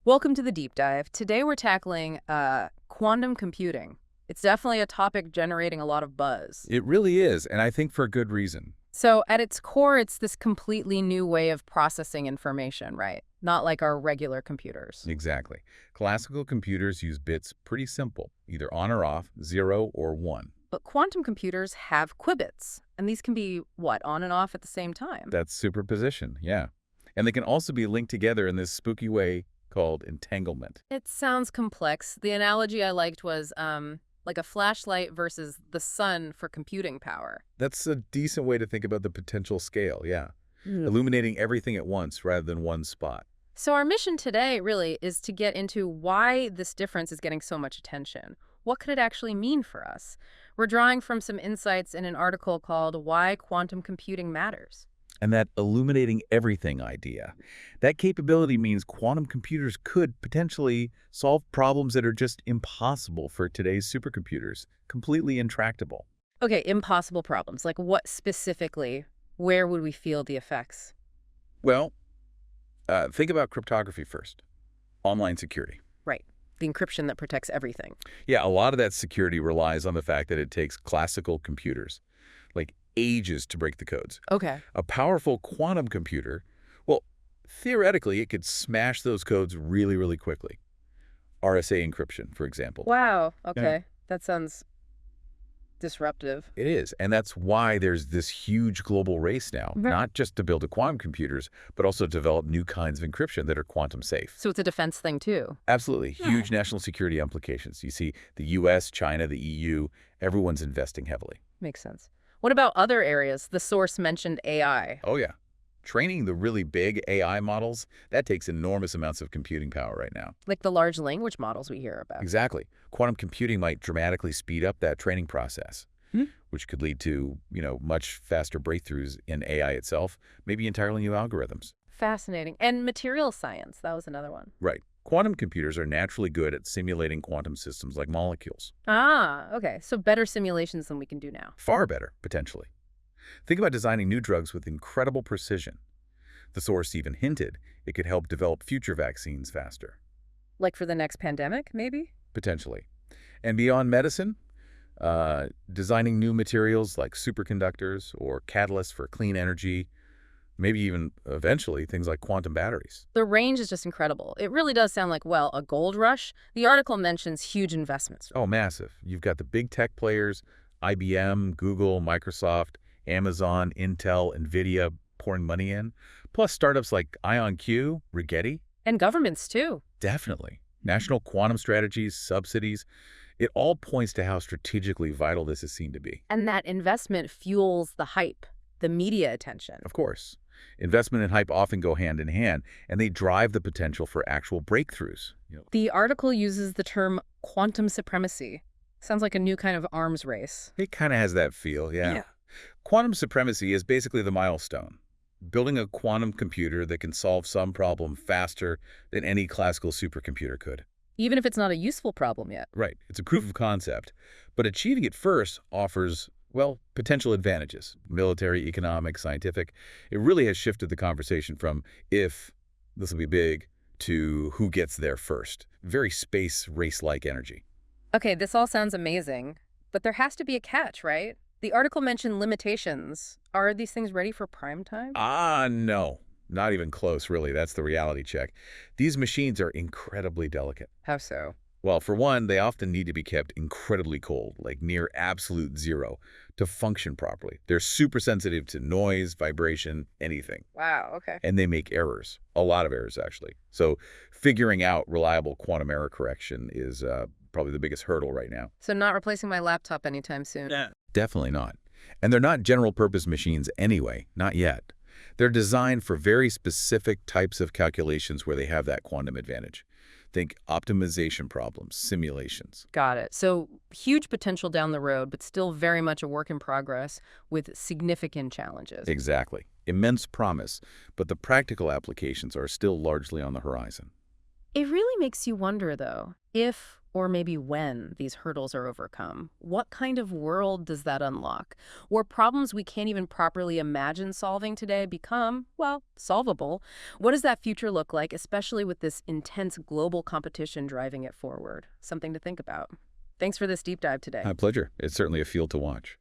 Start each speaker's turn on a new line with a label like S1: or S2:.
S1: Welcome to the deep dive. Today we're tackling quantum computing. It's definitely a topic generating a lot of buzz.
S2: It really is, and I think for good reason.
S1: So at its core, it's this completely new way of processing information, right? Not like our regular computers.
S2: Exactly. Classical computers use bits pretty simple, either on or off, 0 or 1.
S1: But quantum computers have qubits, and these can be, what, on and off at the same time?
S2: That's superposition, yeah. And they can also be linked together in this spooky way called entanglement.
S1: It sounds complex. The analogy I liked was like a flashlight versus the sun for computing power.
S2: That's a decent way to think about the potential scale, yeah. Illuminating everything at once rather than one spot.
S1: So our mission today really is to get into why this difference is getting so much attention. What could it actually mean for us? We're drawing from some insights in an article called Why Quantum Computing Matters.
S2: And that illuminating everything idea. That capability means quantum computers could potentially solve problems that are just impossible for today's supercomputers, completely intractable.
S1: Okay, impossible problems. Like what specifically? Where would we feel the effects?
S2: Well, think about cryptography first. Online security.
S1: Right. The encryption that protects everything.
S2: Yeah, a lot of that security relies on the fact that it takes classical computers, like ages to break the codes.
S1: Okay.
S2: A powerful quantum computer, well, theoretically, it could smash those codes really, really quickly. RSA encryption, for example.
S1: Wow. Okay.
S2: Yeah.
S1: That sounds disruptive.
S2: It is, and that's why there's this huge global race now,
S1: Right.
S2: not just to build quantum computers, but also to develop new kinds of encryption that are quantum safe.
S1: So it's a defense thing too.
S2: Absolutely. Huge national security implications. You see the US, China, the EU, everyone's investing heavily.
S1: Makes sense. What about other areas? The source mentioned AI.
S2: Oh, yeah. Training the really big AI models, that takes enormous amounts of computing power right now.
S1: Like the large language models we hear about.
S2: Exactly. Quantum computing might dramatically speed up that training process, which could lead to, much faster breakthroughs in AI itself, maybe entirely new algorithms.
S1: Fascinating. And material science, that was another one.
S2: Right. Quantum computers are naturally good at simulating quantum systems like molecules.
S1: Ah, okay. So better simulations than we can do now.
S2: Far better, potentially. Think about designing new drugs with incredible precision. The source even hinted it could help develop future vaccines faster.
S1: Like for the next pandemic, maybe?
S2: Potentially. And beyond medicine, designing new materials like superconductors or catalysts for clean energy, maybe even eventually things like quantum batteries.
S1: The range is just incredible. It really does sound like, well, a gold rush. The article mentions huge investments.
S2: Oh, massive. You've got the big tech players, IBM, Google, Microsoft, Amazon, Intel, NVIDIA pouring money in, plus startups like IonQ, Rigetti.
S1: And governments, too.
S2: Definitely. National quantum strategies, subsidies, it all points to how strategically vital this is seen to be.
S1: And that investment fuels the hype, the media attention.
S2: Of course. Investment and hype often go hand in hand, and they drive the potential for actual breakthroughs.
S1: The article uses the term quantum supremacy. Sounds like a new kind of arms race.
S2: It kind of has that feel, yeah. Quantum supremacy is basically the milestone. Building a quantum computer that can solve some problem faster than any classical supercomputer could.
S1: Even if it's not a useful problem yet.
S2: Right. It's a proof of concept. But achieving it first offers, well, potential advantages. Military, economic, scientific. It really has shifted the conversation from if this will be big to who gets there first. Very space race-like energy.
S1: Okay, this all sounds amazing, but there has to be a catch, right? The article mentioned limitations. Are these things ready for prime time?
S2: No. Not even close, really. That's the reality check. These machines are incredibly delicate.
S1: How so?
S2: Well, for one, they often need to be kept incredibly cold, like near absolute zero, to function properly. They're super sensitive to noise, vibration, anything.
S1: Wow, okay.
S2: And they make errors. A lot of errors, actually. So figuring out reliable quantum error correction is probably the biggest hurdle right now.
S1: So not replacing my laptop anytime soon.
S2: Definitely not. And they're not general-purpose machines anyway, not yet. They're designed for very specific types of calculations where they have that quantum advantage. Think optimization problems, simulations.
S1: Got it. So huge potential down the road, but still very much a work in progress with significant challenges.
S2: Exactly. Immense promise, but the practical applications are still largely on the horizon.
S1: It really makes you wonder, though, if Or maybe when these hurdles are overcome? What kind of world does that unlock? Where problems we can't even properly imagine solving today become, well, solvable? What does that future look like, especially with this intense global competition driving it forward? Something to think about. Thanks for this deep dive today.
S2: My pleasure. It's certainly a field to watch.